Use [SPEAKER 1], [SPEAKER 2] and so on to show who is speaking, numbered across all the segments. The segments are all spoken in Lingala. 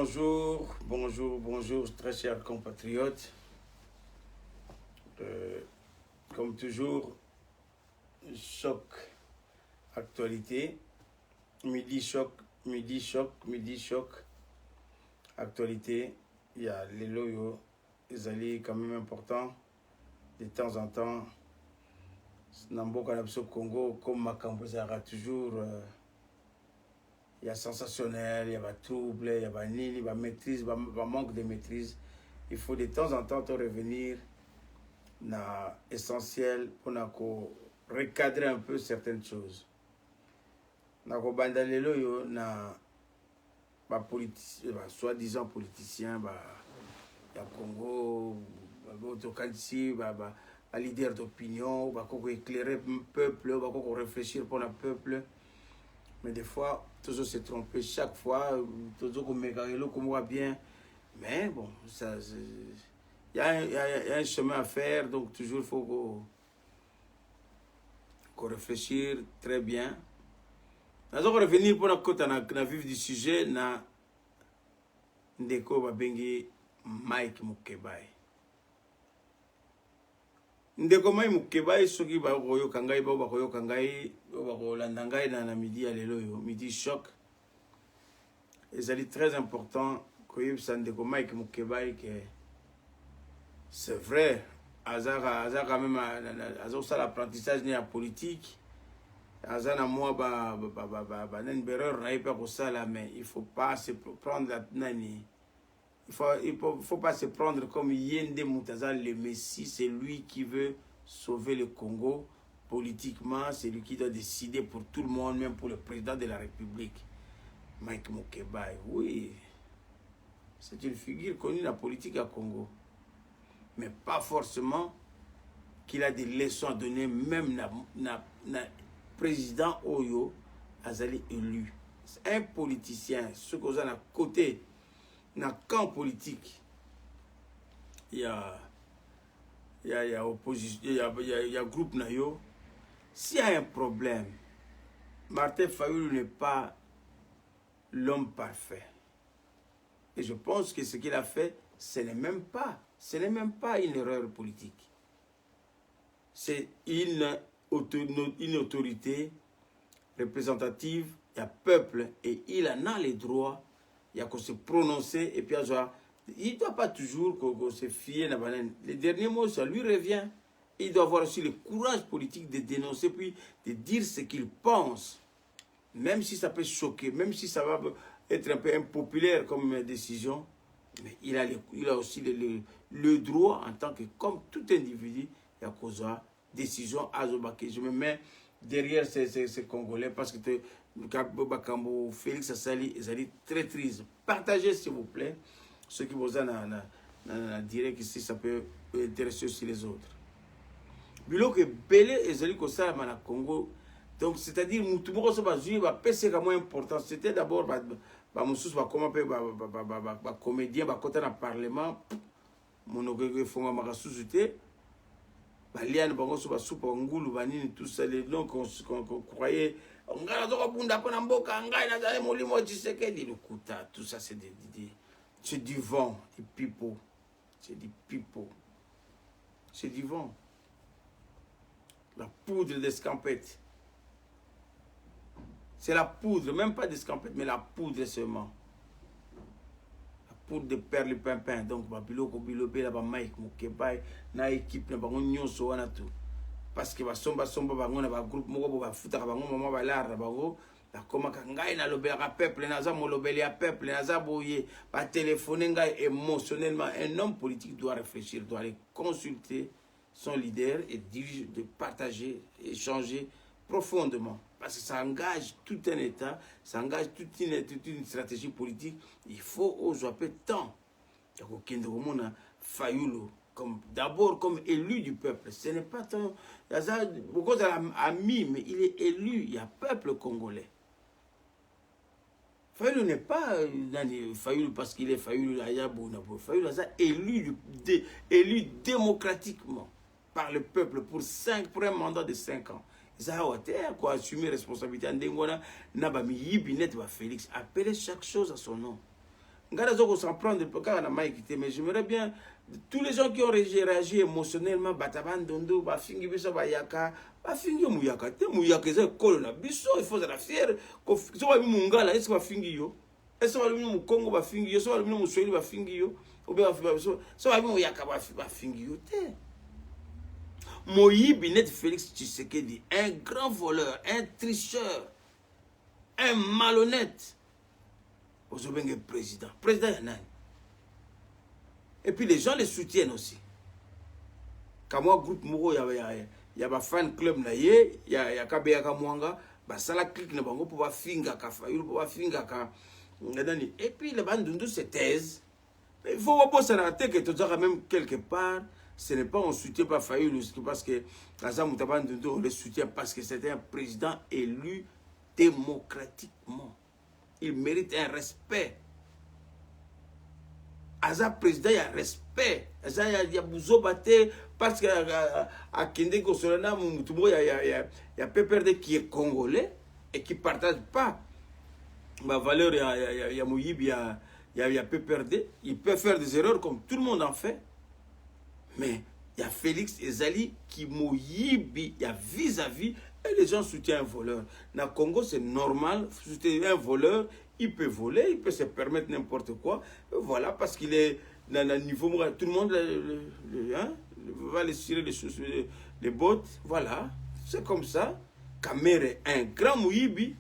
[SPEAKER 1] Bonjour, bonjour, bonjour, très chers compatriotes. Comme toujours, choc, actualité. Midi choc, midi choc, midi choc, actualité. Il y a les loyaux, les alliés quand même importants. De temps en temps, Namboka Napso Congo, comme Makambo Zara, toujours. Il y a sensationnel, il y a trouble, il y a nini, il y a maîtrise, il y a manque de maîtrise. Il faut de temps en temps te revenir na essentiel pour recadrer un peu certaines choses. Na ko bandalelo yo na ba politicien, soi-disant politicien ya Congo, ba leader d'opinion, ba ko éclairer le peuple, ba ko réfléchir pour le peuple. Mais des fois, toujours se tromper. Chaque fois, toujours comme Megarelo, comme on voit bien. Mais bon, il y a un chemin à faire, donc toujours il faut qu'on réfléchisse très bien. Nous allons revenir pour la vif du sujet, na ndeko babengi Mike Mukebai. Ndeko Mike Mukebai, soki ba koyo kangai ba koyo kangai ba ko landangai na midi à lelo yo, midi choc. Et c'est très important que ça ndeko Mike Mukebai que c'est vrai, hasard quand même hasard ça l'apprentissage n'est à politique. Hasard na moi une erreur na pas pour ça là, mais il faut pas se prendre la nani. Il faut pas se prendre comme Yende Moutaza, le Messie, c'est lui qui veut sauver le Congo politiquement, c'est lui qui doit décider pour tout le monde, même pour le président de la République. Mike Mukebai, oui, c'est une figure connue dans la politique à Congo, mais pas forcément qu'il a des leçons à donner, même na président Oyo Azali élu. C'est un politicien, ce qu'on a à côté. Dans le camp politique, il y a opposition, il y a groupe Nayo. S'il y a un problème, Martin Fayulu n'est pas l'homme parfait. Et je pense que ce qu'il a fait, ce n'est même pas une erreur politique. C'est une autorité représentative, il y a peuple et il en a les droits. Il y a qu'on se prononcer et puis il ne doit pas toujours se fier. Les derniers mots, ça lui revient. Il doit avoir aussi le courage politique de dénoncer puis de dire ce qu'il pense. Même si ça peut choquer, même si ça va être un peu impopulaire comme décision, mais il a aussi le droit en tant que, comme tout individu, il y a cause décision à Zobake. Je me mets derrière ces Congolais parce que Bakambo, Félix Assali, ils allaient très tristes. Partagez s'il vous plaît ceux qui vous en direct ici, ça peut intéresser aussi les autres. Bilo que Belé et Zali Kosa na Congo, donc c'est-à-dire Moutoumoro se bazui va pèser comme important. C'était d'abord Moussous va comment comédien va côté dans le parlement, monogé fonga makasuzute. Baliane bango so basupa ngulu banini tout ça les noms qu'on croyait on gana zo bunda pona mboka ngai na zale molimo Tshisekedi lukuta tout ça c'est du vent, du pipeau. C'est du pipeau. C'est du vent. La poudre d'escampette. C'est la poudre, même pas d'escampette, mais la poudre seulement. Pour de perles pimpin donc babiloko bilobe la ba Mike Mukebai na équipe na bango nyonso wana tout parce que basomba bango na ba groupe moko ba futa bango mama balara bango la koma ngai na lobela peuple na za molobeli ya peuple na za boye ba téléphoner ngai émotionnellement. Un homme politique doit réfléchir, doit aller consulter son leader et de partager, échanger profondément. Parce que ça engage tout un État, ça engage toute une stratégie politique. Il faut aujourd'hui temps. Fayulu, d'abord comme élu du peuple. Ce n'est pas tant. Beaucoup ami, mais il est élu. Il y a peuple congolais. Fayulu n'est pas Fayulu parce qu'il est Fayulu. Fayulu est élu démocratiquement par le peuple pour un mandat de 5 ans. Ça a assumer responsabilité. Félix, appelez chaque chose à son nom. Ngara s'en prendre mais j'aimerais bien tous les gens qui ont réagi émotionnellement bataban dondo ba fingi biso ba yaka ba fingi muyaka te muyaka eza kolo na biso il faut être fier ko so ba mungala est-ce ba fingi yo est-ce ba mu Congo ba fingi yo so ba mu Swahili ba fingi yo ou bien so ba muyaka ba fingi yo te. Moïbi net Félix Tshisekedi, un grand voleur, un tricheur, un malhonnête. Ozobenge président. Président Yanan. Et puis les gens les soutiennent aussi. Quand moi, groupe Mouro, il y a un fan club, il y a Kabeyaka Mwanga, ça la clique, pour pouvoir finga, pour finga. Et puis les bandes se taisent. Il faut pas penser à la tête que tu as même quelque part. Ce n'est pas un soutien par Fayoulou, parce que on le soutient parce que c'était un président élu démocratiquement. Il mérite un respect. Aza président, il y a respect. Aza, il y a Bouzobate, parce qu'à Kendeko Solana, il y a PPRD qui est congolais et qui ne partage pas ma valeur. Il y a Mouyib, il y a PPRD. Il peut faire des erreurs comme tout le monde en fait. Mais il y a Félix Ezali qui Moyibi, il y a vis-à-vis, et les gens soutiennent un voleur. Dans le Congo, c'est normal, soutenir un voleur, il peut voler, il peut se permettre n'importe quoi. Voilà, parce qu'il est dans le niveau, tout le monde va les tirer les bottes. Voilà, c'est comme ça. Kamere est un grand Moyibi.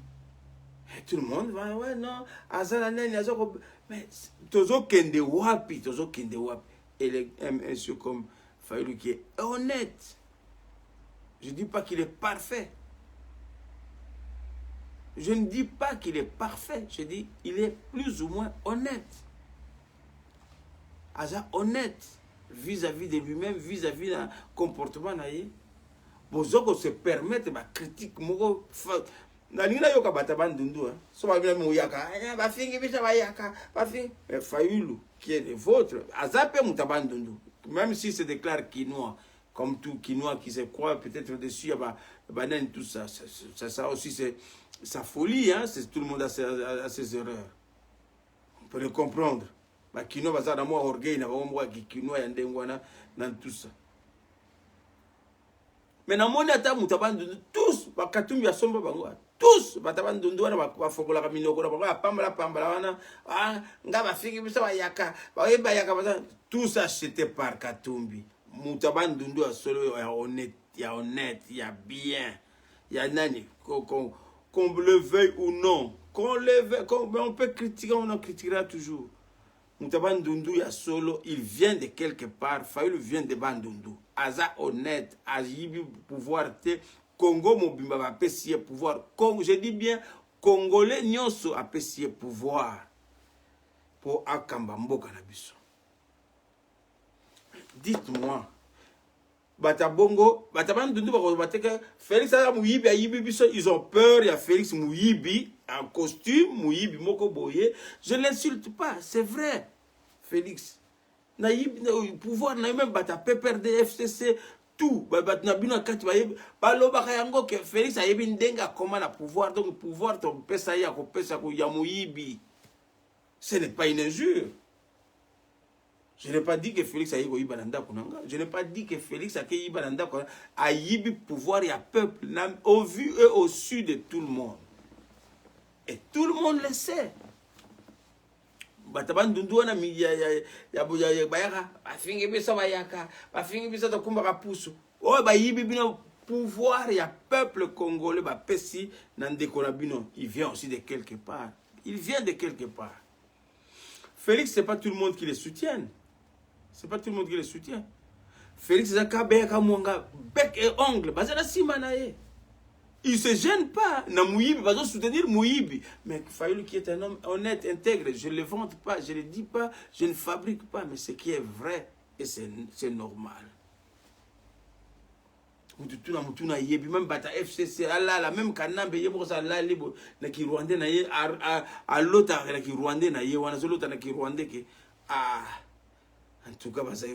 [SPEAKER 1] Et tout le monde va, ouais, non, Azalanen, Azoko. Mais, Tozo Kende Wapi, Tozo Kende Wapi. Et un monsieur comme Fayoulou qui est honnête. Je ne dis pas qu'il est parfait. Je ne dis pas qu'il est parfait. Je dis qu'il est plus ou moins honnête. Aza honnête vis-à-vis de lui-même, vis-à-vis d'un comportement. Bozoko se permettre ma critique. Fayoulou qui est le vôtre, même si se déclare quinois, comme tout quinois qui se croit peut-être dessus, banane, tout ça, ça aussi c'est sa folie, hein? Tout le monde a ses erreurs. On peut le comprendre. Quinois, dans moi, orgueil, quinois, dans tout ça. Mais dans mon état, tous, Katumbi a sombre bango. Tous, tous achetés par Katumbi. Moutabandundu a solo, il y a honnête, il y a bien, il y a nani, qu'on le veuille ou non, on peut critiquer, on en critiquera toujours. Moutabandundu, il y a solo, il vient de quelque part, Fayoulou vient de Bandundu. Aza honnête, Ajibi pouvoir te. Congo mobimba va apprécier pouvoir. Je dis bien, Congolais nyonso apprécier pouvoir pour akamba mboka na biso. Dites-moi, Batabongo, Batabandundu bateka Félix Mouyibi ayibi biso, ils ont peur, il y a Félix Mouyibi en costume, Mouyibi moko boye. Je l'insulte pas, c'est vrai. Félix nayibi pouvoir na même bata PPRD FCC tout que Félix a ndenga comment la pouvoir donc pouvoir ton pesa ya ko pesa ko ya Moyibi. Ce n'est pas une injure. Je n'ai pas dit que Félix a yibi bananda kunanga. Je n'ai pas dit que Félix a yibi bananda a yibi pouvoir ya peuple au vu et au su de tout le monde. Et tout le monde le sait. Batabandundu wana ya bayaka bafingi biso bayaka bafingi biso to kumbaka pusu o bayibi bino pouvoir ya peuple congolais ba pesi na ndeko na bino. Il vient aussi de quelque part. Il vient de quelque part. Félix, c'est pas tout le monde qui le soutient. C'est pas tout le monde qui le soutient. Félix Zakabeka Mwanga bec et ongle bazana simanaye. Il ne se gêne pas. Na Mouyibi, il va soutenir Mouyibi. Mais Fayoulou qui est un homme honnête, intègre, je ne le vante pas, je ne le dis pas, je ne fabrique pas, mais ce qui est vrai, et c'est normal. Même Bata FCC, la même Kanambe, à l'autre, qui Rwandais, en tout cas, se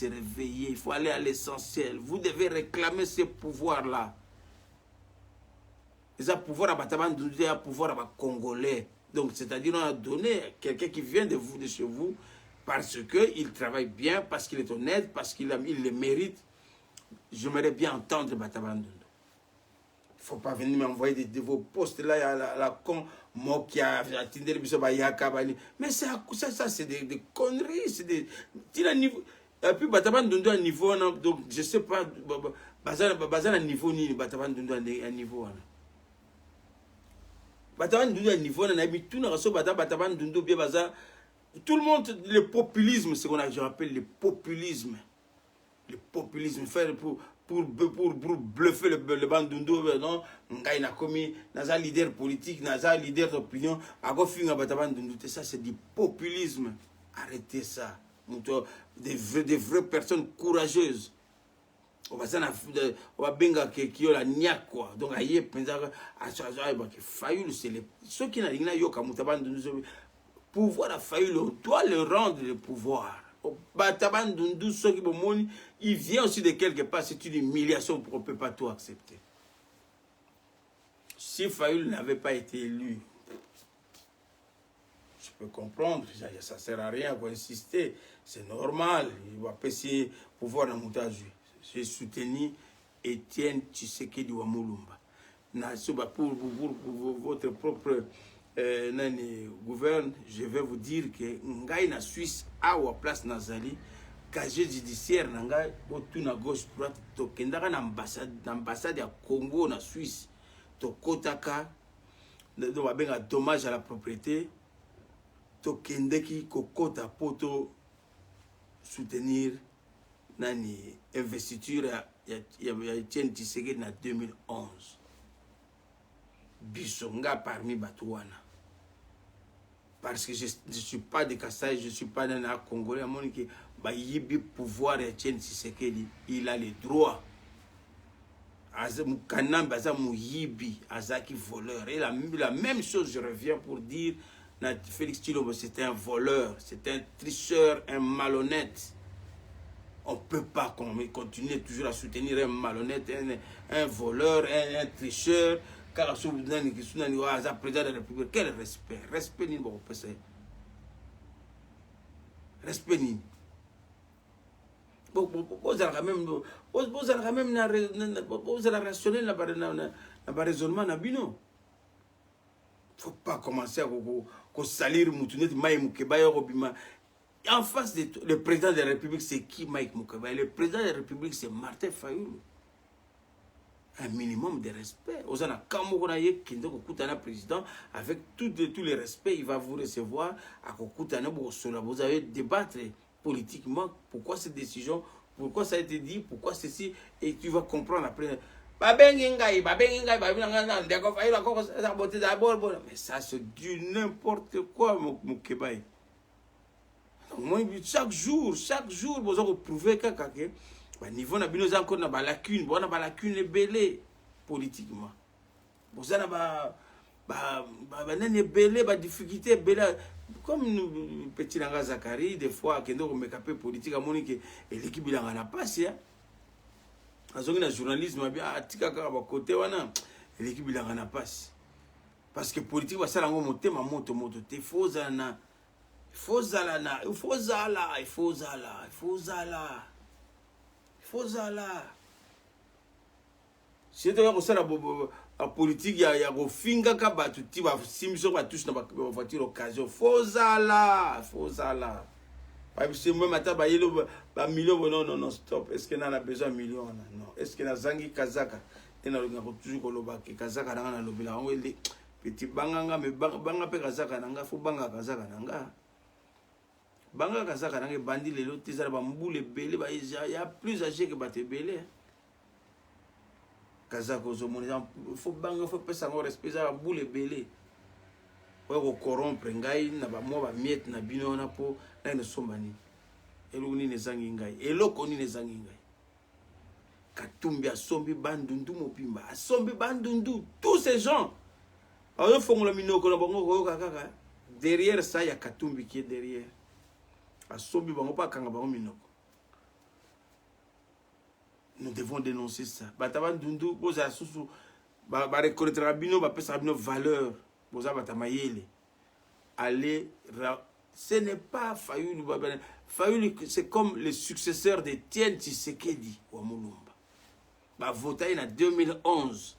[SPEAKER 1] réveiller, il faut aller à l'essentiel. Vous devez réclamer ce pouvoir-là. Ils ont pouvoir à Bataban Doundou, ils ont pouvoir à Congolais. Donc, c'est-à-dire, on a donné quelqu'un qui vient de vous, de chez vous, parce qu'il travaille bien, parce qu'il est honnête, parce qu'il le mérite. J'aimerais bien entendre Bataban Doundou. Il ne faut pas venir m'envoyer de vos postes là, il y a la con, moi qui a attendu le biso bayaka. Mais ça c'est des conneries, c'est des. Et puis Bataban Doundou à niveau, donc je ne sais pas, bazar à niveau ni Bataban Doundou à niveau. Bataban Doundou à niveau, on a mis tout dans Bataban Doundou bien bazar. Tout le monde, le populisme, c'est ce qu'on appelle le populisme. Le populisme, faire pour bluffer le Bandundu, non, Ngai n'a commis, n'a leader politique, n'a leader d'opinion, à gofinga Bandundu, ça c'est du populisme. Arrêtez ça. Des vraies personnes courageuses. On va benga qui ont la niaque quoi. Donc aïe penza à Fayoul c'est les ceux qui n'ont yo kamutaban pouvoir a Fayoul, on doit le rendre le pouvoir. Bataban Doundou, ceux qui bomoni, il vient aussi de quelque part, c'est une humiliation pour qu'on ne peut pas tout accepter. Si Fayoul n'avait pas été élu, je peux comprendre, ça ne sert à rien pour insister, c'est normal, il va passer pouvoir dans Moutazu. J'ai soutenu Étienne Tshisekedi Wamulumba. Pour votre propre gouverne, je vais vous dire que Ngai na Suisse a ou place Nazali, casier judiciaire Ngai, tout na gauche droite, to kendaka na ambassade ya Congo na Suisse, to kotaka, do babenga dommage à la propriété, to kendeki kokota poto soutenir nani investiture ya Etienne Tshisekedi na 2011. Bisonga parmi Batouana. Parce que je ne suis pas de Kassai, je ne suis pas d'un Congolais. À mon avis, il pouvoir Etienne Tshisekedi, il a les droits. Kanam baza Mouyibi, Azaki voleur. Et la même chose, je reviens pour dire, Félix Tshilombo, c'est un voleur, c'est un tricheur, un malhonnête. On ne peut pas continuer toujours à soutenir un malhonnête, un voleur, un tricheur. Car président de la République, quel respect? Respect ni bon PC. Respect ni. Vous allez quand même rationnel na raisonnement na bino. Faut pas commencer à salir Moutunet Maï Moukeba Robima. En face le président de la République, c'est qui Mike Moukeba? Le président de la République, c'est Martin Fayoulou. Un minimum de respect. Aux gens à président avec tous les respects, il va vous recevoir à Kokutana. Vous allez débattre politiquement pourquoi cette décision, pourquoi ça a été dit, pourquoi ceci, et tu vas comprendre après. Mais ça c'est du n'importe quoi, Moukebaï. Chaque jour, vous avez prouvé que niveau na bino encore na balacune, bona balacune belé politiquement. Vous avez nene belé ba difficulté belé comme nous petit langa Zakari des fois kendo me capé politique à monique et l'équipe bilanga na passe ya. Azongi na journalisme bien atika ka ba côté wana l'équipe bilanga na passe. Parce que politique va sala ngo motema moto te fozala. Si tu as la politique, il y a un finga qui va simso va toucher dans la voiture occasion. Fozala. C'est même à ba million non stop. Est-ce qu'il en a besoin de millions? Non. Est-ce qu'il a zangi kazaka? Il a toujours koloba que kazaka na lobila. On est petit banganga mais banga pe kazaka nanga faut banga kazaka nanga. Banga kazaka nanga bandi lelo tizara ba mboule belé ba il y a plus âgé que baté belé. Kazako zomonisa faut banga faut pesa ngo respect za boule belé. Wa ko corrompre ngai na ba mo ba miette na bino na po na ne sombani. Elo ni ne zangi ngai. Elo ko ni ne zangi ngai. Katumbi asombi bandundu mopimba. Asombi bandundu tous ces gens. Alors faut ngolo minoko na bango ko kaka. Derrière ça il y a Katumbi qui est derrière. Asombi bango pa kanga bango minoko. Nous devons dénoncer ça. Bataban Dundu, ba reconnaître bino ba pesa bino valeur boza batamayele allez ce n'est pas Fayulu Fayulu c'est comme le successeur de Etienne Tshisekedi wa Mulumba ba voté en 2011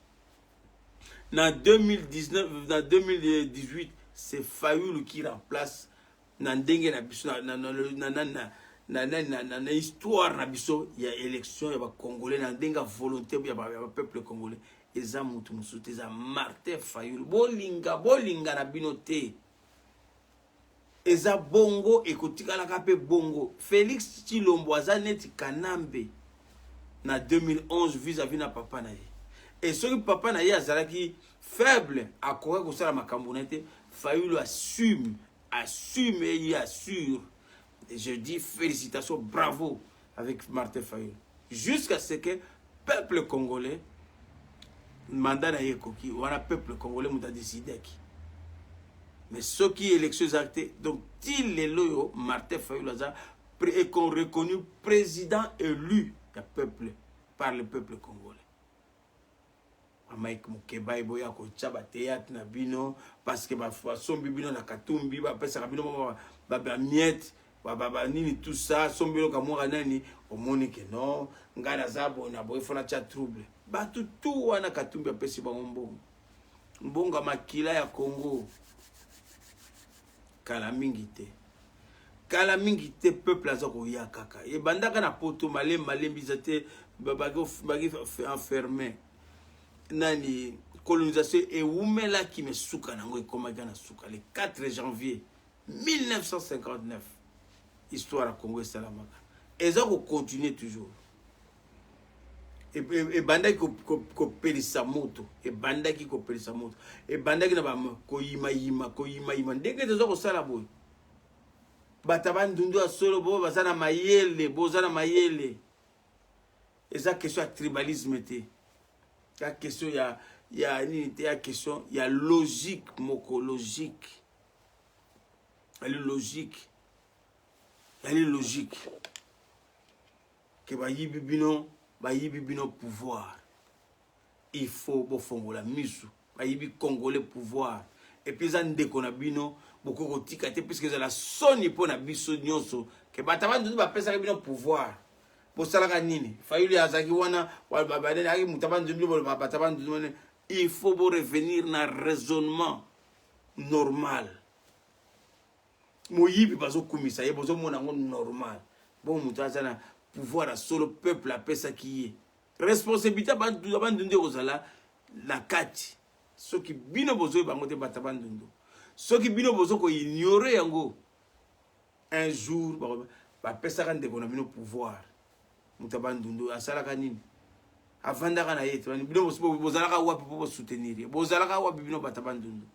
[SPEAKER 1] en 2019 en 2018 c'est Fayulu qui remplace na ndenge na biso na histoire na biso ya élection ya ba congolais na ndenge volonté ya ba peuple congolais eza mutu musuti eza Martin Fayulu bolinga na bino te eza bongo ekotikalaka pe bongo Félix Tshilombo aza neti Kanambe na 2011 vis-à-vis na papa na ye et soki papa na ye azalaki faible akoka kosala makambo na te Fayulu assume et il assure. Et je dis félicitations, bravo avec Martin Fayulu. Jusqu'à ce que le peuple congolais, mandat na yekoki, on a peuple congolais m'a décidé qui. Mais ceux qui élections actés, donc il est loyal, Martin Fayulu est reconnu président élu du peuple par le peuple congolais. Mike Mukeba iboya ko chaba théâtre na bino parce que ba sombi bino na katumbi ba pesa bino ba miette ba nini tout ça sombi lo kamwa nani omoni que non ngana zabo na boy fona cha trouble ba tout wana katumbi apesi ba mbonga makila ya Congo kala mingi te peuple azako ya kaka e bandaka na poto malembi zate ba enfermé nani colonisation et oumela qui me souka nango ekoma gana souka le 4 janvier 1959 histoire à Congo salamaka eza ko continuer toujours et bandaki ko pelisa moto et bandaki ko pelisa moto et bandaki na ba ko yima ndenge tezo ko sala boy bataban dundu solo bo bazana mayele bozana mayele eza question ya tribalisme te. La question, il y a question, il y a logique, moko, logique. Elle est logique. Elle est logique. Que ba yibibino pouvoir. Il faut bofongo la misu. Ba yibi congolais pouvoir. Et puis ça ndekona bino beaucoup kotikate puisque c'est la soni pour na biso nyonso que bataba ndu ba pesa bino pouvoir. Il faut revenir dans un raisonnement normal. Moyibi bazo kumisa ye bozo mona normal. Bon mutazana pouvoir à solo peuple a pesa qui est. Responsabilité bandu kozala la kati. Ceux qui bino bozo bangote batabandu. Ceux qui bino bozo ko ignorer yango. Un jour ba pesa kan de bino pouvoir. Mutabandundu asalaka nini avandaka na yetu bino bozalaka wapi po soutenir bozalaka wapi bino batabandundu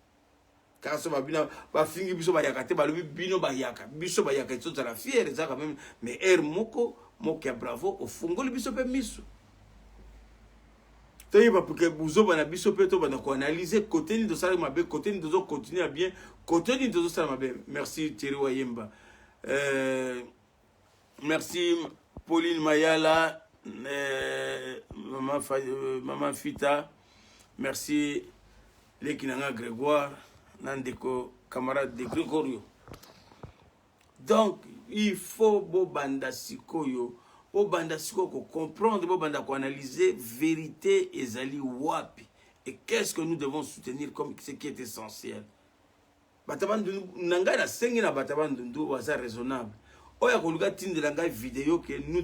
[SPEAKER 1] kaso babina bafingi biso bayaka te balobi bino bayaka biso bayaka tso za la fière za quand même mais moko ya bravo ofungoli biso pe miso te ba pour que buzo bana biso pe to bana ko analyser côté ni de ça mabe côté ni de zo continuer à bien côté ni de zo ça mabe merci Thierry Wayemba merci Pauline Mayala, Maman Fita, merci Lekinanga Grégoire, Nandeko, camarade de Grégorio. Donc, il faut bobanda sikoyo, bobanda sikoyo comprendre, bobanda ko analyser vérité et zali wapi. Et qu'est-ce que nous devons soutenir comme ce qui est essentiel. Batabandundu, nanga na sengi na batabandundu waza raisonnable. Oya koluka tindela ngai vidéo que nous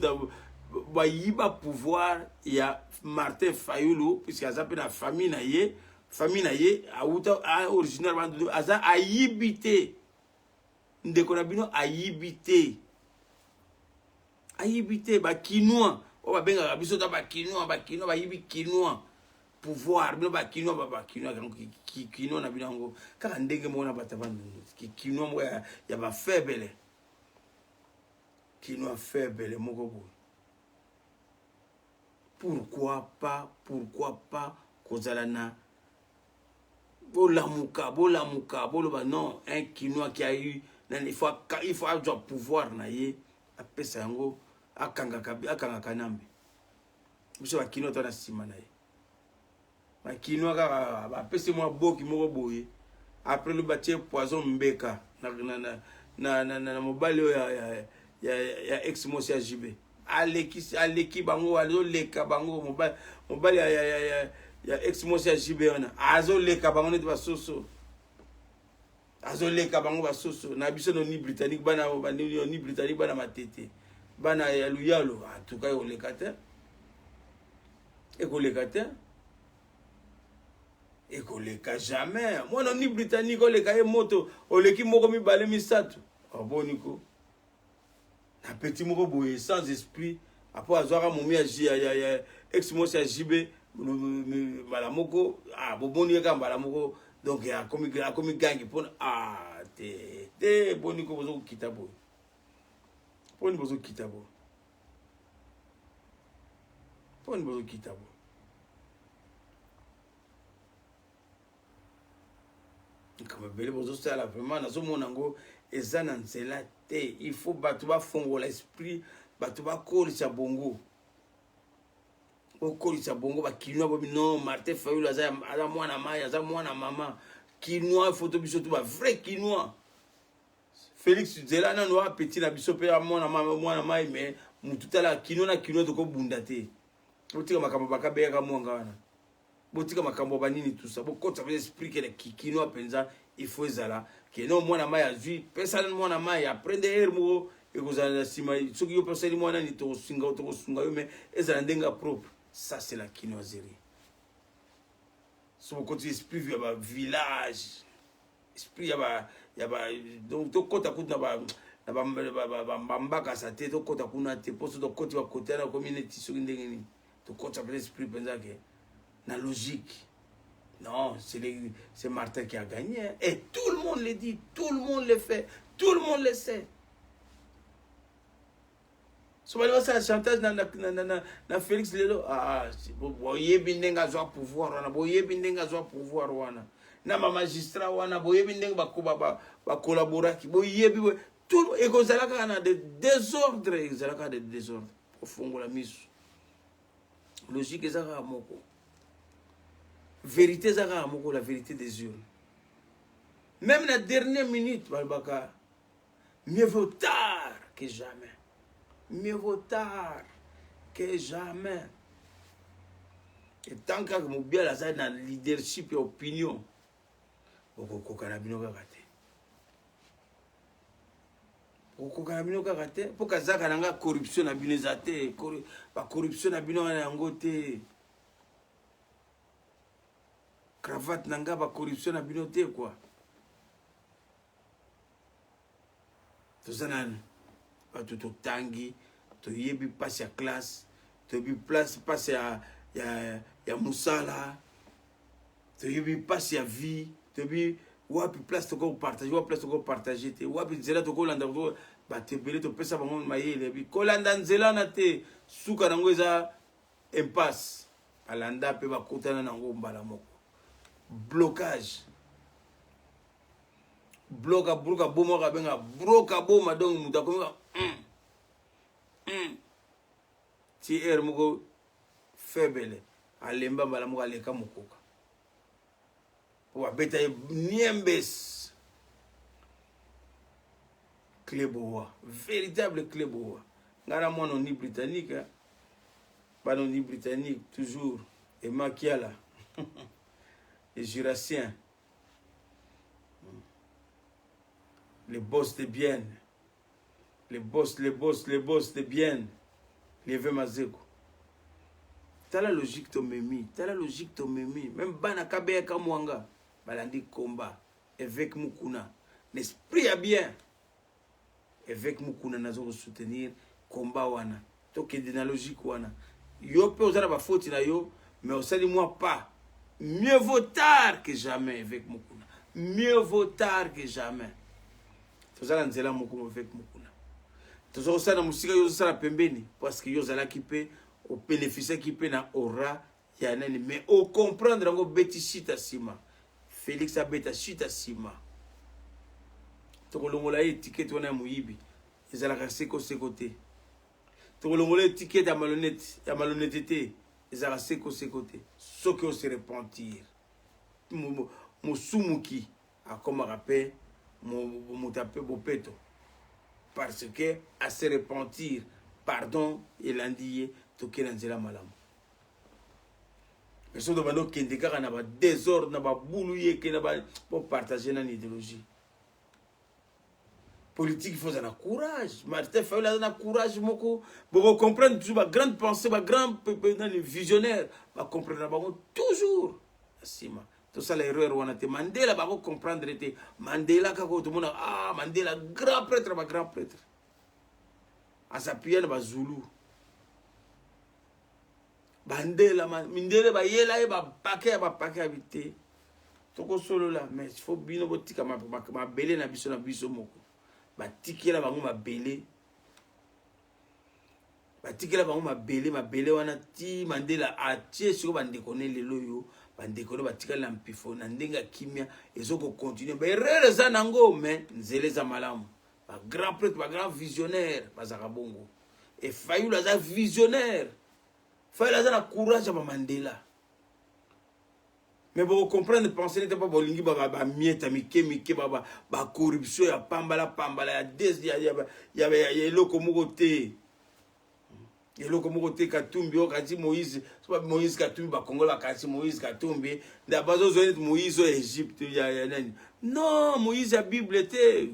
[SPEAKER 1] ba yiba pouvoir ya Martin Fayulu puisque aza pe na famille na ye auta original bandu aza ayibité ndeko na bino ayibité ba kinois o ba benga biso ta ba kinois ba yibi kinois pouvoir bino ba kinois kinois na bino ngo kaka ndenge mona batabandu kinois mo ya ba faible Kinois faible mokobo. Pourquoi pas kozalana bolamuka boloba non un Kinois qui a eu il faut avoir pouvoir na ye apesa yango akanga kanambe biso ba Kinois to na sima na ye Ma quinoa kaka ba pese moi boki moko boye. Après le bâtir poison mbeka na mobile ya ex mosi ya JB. Aleki bango aloleka bango mobile ya ex mosi ya JB wana. Azoleka bango neti basoso. Azoleka bango basoso na biso no ni britannique bana ni britannique bana matete. Bana ya luyalo en tout cas oleka te. Ekoleka te. Ekoleka jamais. Moi non ni britannique oleka ye moto oleki moko mibale misatu. Boniko. Na petit moko boye sans esprit après azwaka momi ya ex mosi ya JB malamoko boboni ka malamoko donc akomi gangi pona te boniko bozo kitabo. Poni bozo kitabo. Poni bozo kitabo. Comme belle bozo sala vraiment nazo monango ezana nzela te. Il faut batu ba fongo l'esprit, batu ba kolisa bongo. O kolisa bongo ba kinwa bo non Martin Fayulu aza mwana maya, aza mwana mama. Kinwa photo biso tu ba vrai kinwa. Félix Zela na no petit na biso pe mwana mama mwana mai mais mututala kinwa na kinwa to ko bunda te. Botika makambo bakabe ka mwanga wana. Botika makambo banini tout ça. Boko ça veut expliquer le kinwa penza il faut ezala que non mwana mai azui pesa mwana mai aprende hermo ekozala sima soki yo pesa mwana ni to singa yo mais ezala ndenga propre. Ça c'est la quinoiserie. So boko tu esprit via ba village. Esprit ya ba donc to kota kuna ba mbaka sa te to kota kuna te poso to koti ba kota na community soki ndenge ni to kota ba esprit penza que na logique. Non, c'est Martin qui a gagné. Et tout le monde le dit, tout le monde le fait, tout le monde le sait. Si vous allez voir chantage dans Félix Lelo, boye bindenga zwa pouvoir wana, boye bindenga zwa pouvoir wana. Na ma magistrat wana, boye bindenga ba collaboraki, boye bi tout et kozalaka na de désordre, ezalaka de désordre. Ofongola misu. Logique ezaka moko. Vérité zaka moko la vérité des yeux. Même la dernière minute, balbaka, mieux vaut tard que jamais. Mieux vaut tard que jamais. Et tant que mon bien la ça dans leadership et opinion, beaucoup kanabino kakate. Beaucoup kanabino kakate. Pour que zaka nanga corruption na binezate, ba corruption na bino na ngote. Cravate nanga ba corruption na binoté quoi. Tout ça nan ba tout tangi, to yebi passe à classe, to yebi place passe à ya musala, to yebi passe à vie, to yebi wapi place to ko partager, wapi place to ko partager te, wapi nzela to ko landa to ba te belé to pesa bango mayele bi ko landa nzela na te suka nango eza impasse. Alanda pe ba kotana nango mbala moko. Blocage. Bloca boma kabenga broka boma donc mutakomi ti moko faible alemba mbala moko aleka mokoka po abeta niembes Cléboa, véritable Cléboa. Ngara moi non ni britannique, pas non ni britannique toujours et Makiala. Les Jurassiens, les boss de bien, les boss de bien, les Vemazeko. T'as la logique to memi, même Bana Kabeya Kamwanga, Balandi combat, évêque Mukuna, l'esprit a bien, évêque Mukuna nazo soutenir combat wana, toke de la logique wana. Yo pe osana ba faute na yo, mais osali moi pas. Mieux vaut tard que jamais avec Mukuna. Mieux vaut tard que jamais. Tozala nzela mukuma avec Mukuna. Tozala osana musika yo sala pembeni parce que yo zala kipe au bénéfice kipe na aura ya nani mais au comprendre ngo beti chita sima. Félix abeta chita sima. Tokolongola étiquette wana muyibi. Ezala ka seko côté. Tokolongola étiquette ya malhonnêteté. ils ont assez côté côté. Ce qui se repentir. Mon soumuki, à comme rappel, mon tapé bopeto. Parce que à se repentir, pardon, et l'andier, tout qui est dans la malam. Mais ce que qui est un désordre, un boulouillé, pour partager une idéologie. Politique, il faut un courage. Martin Fayulu a un courage. Pour comprendre toujours ma grande pensée, ma grande visionnaire, ma comprendre toujours. Tout ça, l'erreur, on a été Mandela, va comprendre. Mandela, quand tout le monde a Mandela, grand prêtre, ma grand prêtre. À s'appuyer dans Zulu. Mandela, Mindele, ba yela, ba paquet habité. Toko solo là, mais il faut bien botika ma belé na biso moko. Ba tikela bango ma belé. Ba tikela bango ma belé wana ti Mandela a tie siko ba ndekone lelo yo, ba ndekone ba tikala mpifo na ndenga kimia ezoko continuer. Ba erreur za nango mais nzele za malamu. Ba grand prêtre, ba grand visionnaire, ba zakabongo. Et Fayulu za visionnaire. Fayulu za na courage ba Mandela. Mais pour comprendre, penser n'était pas bolingi ba mieta mike ba corruption ya pambala ya des ya eloko mogote. Eloko mogote Katumbi okati Moïse, c'est pas Moïse Katumbi ba Congo la kati Moïse Katumbi, da bazo zonet Moïse au Égypte ya nani. Non, Moïse a Bible était.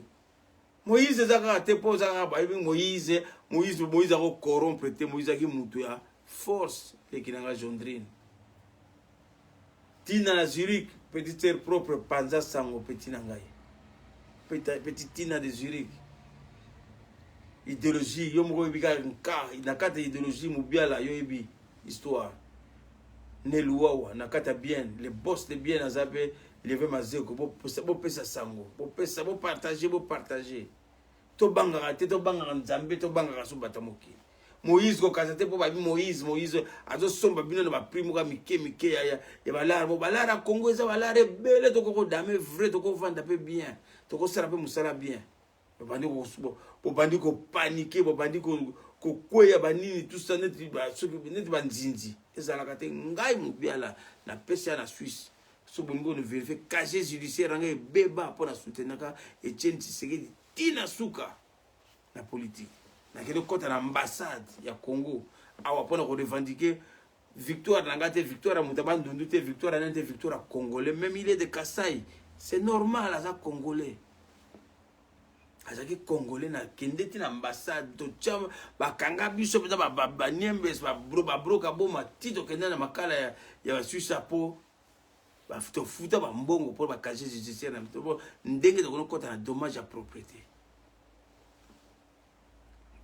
[SPEAKER 1] Moïse zaka te posa ba Moïse a corrompre te Moïse a ki mutu ya force le kinanga Jondrine. Tina na Zurich, petite sœur propre, Panza Sango, petit nangaï. Petite Tina de Zurich. Idéologie, yo moko ebika nka, nakata idéologie mubiala yo ebi histoire. Ne luawa, nakata bien, les boss de bien azabe, lever mazeko, bo pesa sango, bo partager. To bangara te, to bangara nzambe, to bangara so batamoki. Moïse ko kazate po ba Moïse azo somba bino na ba primo ka mike ya balara bo balara Congo eza balara bele to ko dame vrai to ko vanda pe bien to ko sala pe musala bien bandi ko paniquer bandi ko kweya banini tout ça net ba nzinzi ezala kate ngai mubiala na pesa na Suisse so bongo ne vérifier casier judiciaire nga beba pour na soutenaka Etienne Tshisekedi tina suka na politique. Dans l'ambassade du Congo, on a revendiqué victoire, victoire à Moutaban, victoire à Nante, victoire à Congolais, même il est de Kassai. C'est normal, à ça Congolais. À ça Congolais, na kendeti l'ambassade, tocham, bakanga biso, ba niembes, ba broka boma, tito kenda na makala ya Suisse po, ba futa ba mbongo pour ba casier judiciaire, ndenge de kota na dommage à propriété.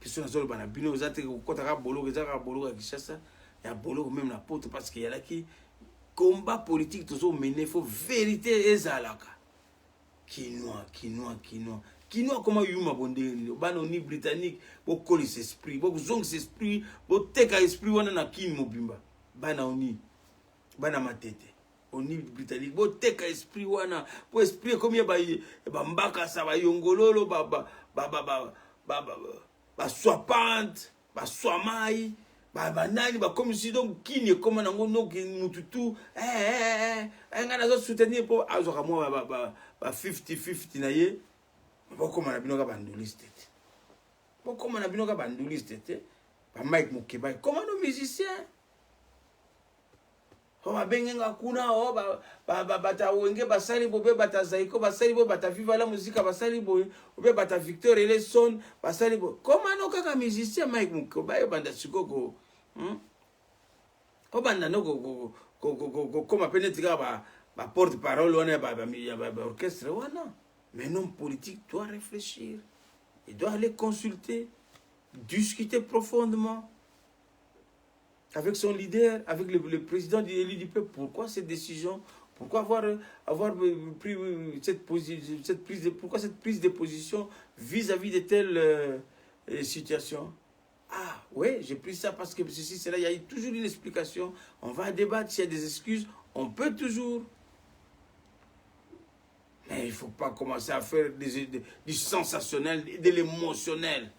[SPEAKER 1] Question sur le banabino, vous êtes quand à bolo, vous êtes bolo à Kishasa, il y a bolo même la porte parce qu'il y a là qui combat politique toujours mené, faut vérité et zalaka. Quinoa comment yuma bondé, banoni britannique, beaucoup colis esprit, beaucoup zong esprit, beaucoup teka esprit wana na kin mobimba, banaoni, banamatete. Oni britannique, beaucoup teka esprit wana, pour esprit comme il y a mbaka ça va yongololo, ba soipante, ba soamai, ba nani, ba comme si donc qui ne comme nango no ki mututu, ngana zo soutenir pour azoka moi ba 50-50 na ye, ba comme na binoka bandoliste. Ba comme na binoka bandoliste te, ba Mike Mukeba, comment nos musiciens oh ba bengenga kuna oh bata wenge basali bobe bata zaiko basali bo bata viva la musique basali bo obe bata Victor et les sons basali bo comment no kaka musicien Mike Mukoba yo banda sikoko o banda no go comme penetra ba porte parole on ba orchestre wana mais non politique doit réfléchir, il doit aller consulter, discuter profondément avec son leader, avec le président élu du peuple. Pourquoi cette décision? Pourquoi avoir pris cette prise de position vis-à-vis de telles situations? Ah oui, j'ai pris ça parce que ceci, cela, il y a toujours une explication. On va débattre, s'il y a des excuses, on peut toujours. Mais il ne faut pas commencer à faire du sensationnel, de l'émotionnel.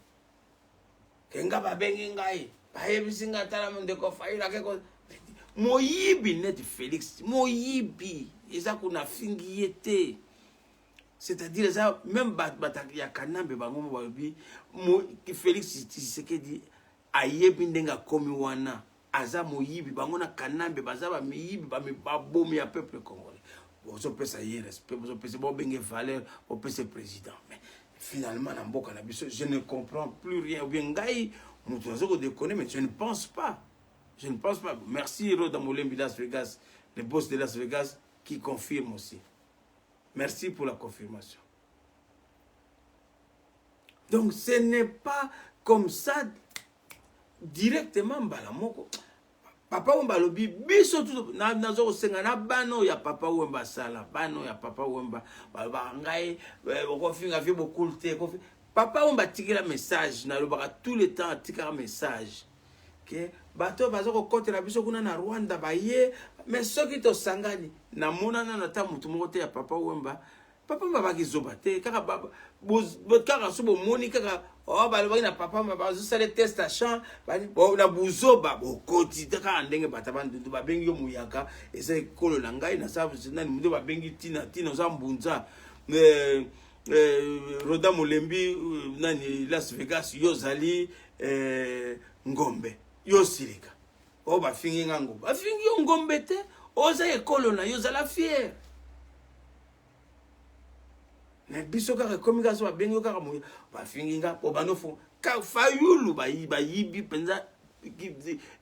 [SPEAKER 1] moyibi net Félix moyibi eza kuna fingi yete. C'est-à-dire ça même ya kanambe bango babi Félix Tshisekedi ayebi ndenga komi wana aza moyibi bango na kanambe baza ba miyibi ba bomi ya peuple congolais. Bozo pesa ye respect, bozo pesa bo benge valeur, bo pesa président. Mais finalement na mboka na biso je ne comprends plus rien. Ou bien ngai mutu nazo déconner mais je ne pense pas. Je ne pense pas. Merci Roda Molembi Las Vegas, le boss de Las Vegas qui confirme aussi. Merci pour la confirmation. Donc ce n'est pas comme ça directement balamoko. Papa Wemba lobi biso tout nazo senga na bano ya Papa Wemba sala bano ya Papa Wemba ba ngai ko finga fi bokulte ko Papa Wemba tikela message na lobaka tout le temps tikela message que bato bazoko kotela biso kuna na Rwanda baye mais soki to sangani na monana na ta mutu moko te ya Papa Wemba ba kizoba te kaka baba kaka subo moni kaka oh ba na papa ba zo sale test à champ ba na buzoba bokoti te kaka ndenge bataba ndu ba bengi yo muyaka esa kolo na ngai na sabu nani mundo ba bengi tina za mbunza Roda Molembi nani Las Vegas yozali ngombe yo silika o ba fingi ngango ba fingi yo ngombe te oza ekolo na yozala fier. Mais biso kaka komika so bengi kaka mo ba finginga po banofo ka fayulu ba yibi penza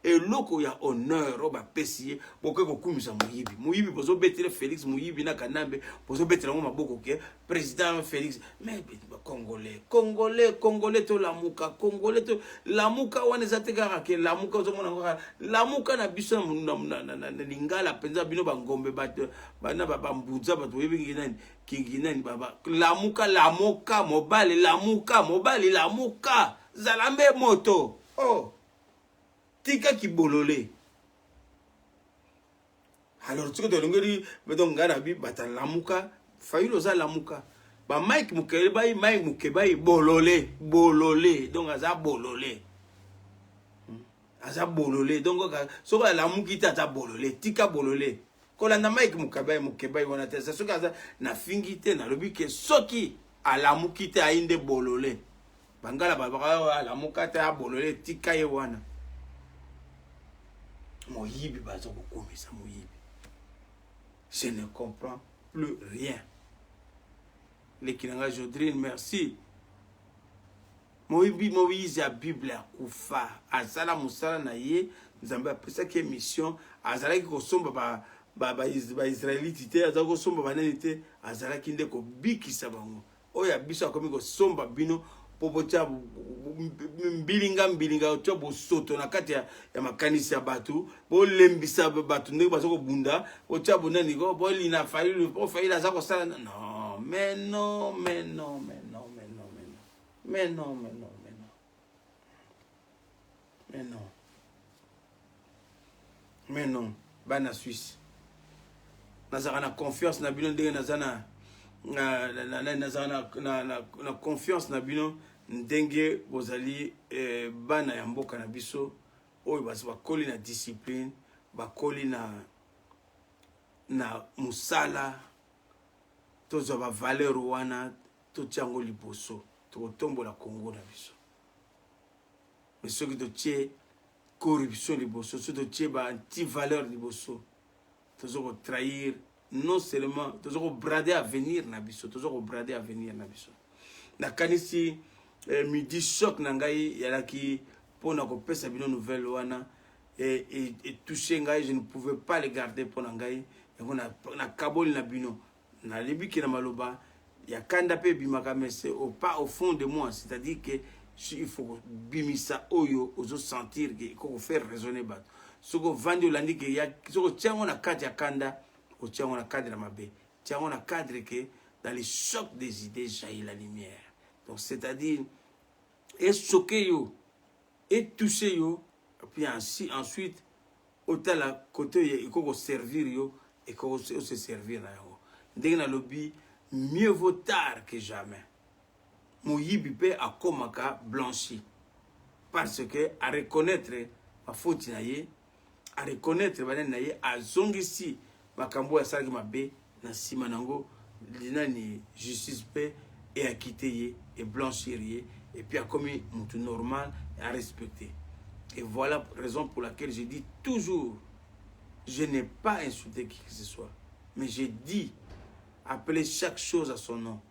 [SPEAKER 1] eloko ya honneur ba pesier boke ko kumisa moyibi bozo betele Félix moyibi na kanambe bozo betela ngo maboko ke président Félix mais congolais to lamuka wana zateka ke lamuka zo mona ngaka lamuka na biso na lingala penza bino bangombe bato bana bambunza bato yebi nani kinginani baba lamuka mobali lamuka zalambe moto oh tika ki bololé. Alors tu que ngeri donc ngana bi bata lamuka fayilo za lamuka ba Mike Mukeba bololé donc aza bololé donc so la lamuki tata bololé tika bololé kolanda Mike Mukeba wana te so kaza na fingite na lobi ke soki alamuki te ainde bololé bangala baba lamuka ta bololé tika ye wana moyibi bazo kokomisa moyibi. Je ne comprends plus rien. Les Kinanga Jodrine, merci. Moïse a Bible à Koufa. Azala Moussala na ye. Nous avons appris ça qui est mission. Azala qui kosomba ba Israélite. Azala kosomba ba nanite. Azala qui ndeko biki sabango. Oya biso akomi kosomba bino. Popocha mbilinga ocho soto na kati ya makanisi ya batu bo lembisa batu ndeko bazoko bunda ocha bonani ko bo lina failu po faila zako sala non mais non bana Suisse nazaka na confiance na bino ndenge nazana na confiance na bino ndenge bozali bana ya mboka na biso oyo basi bakoli na discipline bakoli na musala tozwa ba valeur wana totiango liboso tokotombola Congo na biso. Mais soki totie corruption liboso soki totie ba anti valeur liboso tozoko trahir non seulement tozoko brader avenir na biso na kanisi midi choc na ngai yalaki pona ko pesa bino nouvelle wana et toucher ngai je ne pouvais pas les garder pona ngai yango na kaboli na bino na libiki na maloba ya kanda pe bimaka mais pas au fond de moi, c'est-à-dire que il faut bimisa oyo ozo sentir que ko faire raisonner bat soko vandi olandi que ya soko tiango na kati ya kanda o tiango na cadre mabe tiango na cadre que dans les chocs des idées jaillit la lumière. Donc c'est-à-dire et choquer yo et toucher yo et puis ensuite autant la côté il faut servir yo et qu'on se servir là yo ndenge na lobby mieux vaut tard que jamais. Moyibi pe akomaka blanchi parce que à reconnaître ma faute na ye à reconnaître banani na ye azongisi makambo ya salaki mabe na sima nango ni justice pe et a quitté ye et blanchir ye et puis a commis mutu normal et à respecter. Et voilà la raison pour laquelle je dis toujours, je n'ai pas insulté qui que ce soit, mais j'ai dit, appeler chaque chose à son nom.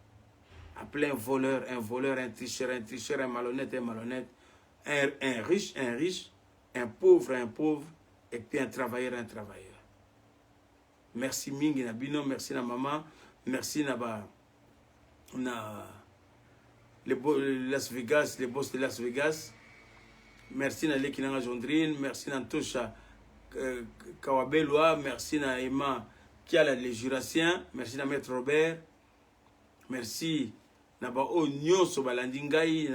[SPEAKER 1] Appeler un voleur, un tricheur, un malhonnête, un riche, un pauvre, et puis un travailleur. Merci mingi na bino, merci na maman, merci na Las Vegas, les boss de Las Vegas. Merci na Lekinanga Jondrine, merci na Tosha Kawabelwa, merci na Emma Kiala les Jurassiens, merci na Maître Robert, merci na ba Onyo Sobalandingai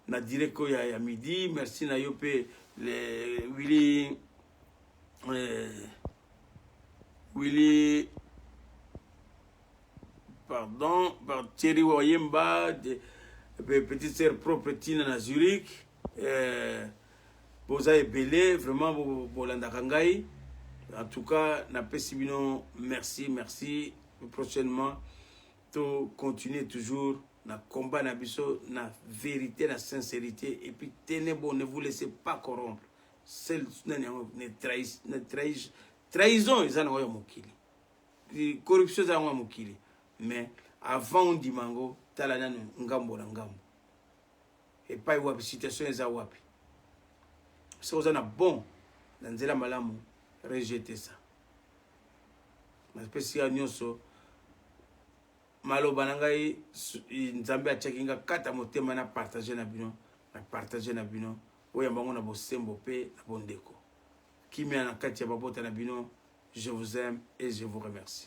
[SPEAKER 1] na Direko ya midi, merci na Yope les Willy pardon, par Thierry Wayemba, petite sœur propre Tina na Zurich. Boza et Belé, vraiment, Bolanda Kangai. En tout cas, na Pesibino, merci. Prochainement, to continuer toujours na combat na biso, na vérité, na sincérité. Et puis, tenez bon, ne vous laissez pas corrompre. Trahison, ils en ont mokili. Corruption, ils en ont mokili. Mais avant, on dit mango, talana ngambo na ngambo. Et pas wapi situation eza wapi. Si vous en avez bon, dans la malamu, rejetez ça. Ma spécial nyonso, malo banangai, nzambe a tchakinga kata motema na partager na bino, oya mbango na bosembo pe na bondeko. Kimi na kati ya babota na bino, je vous aime et je vous remercie.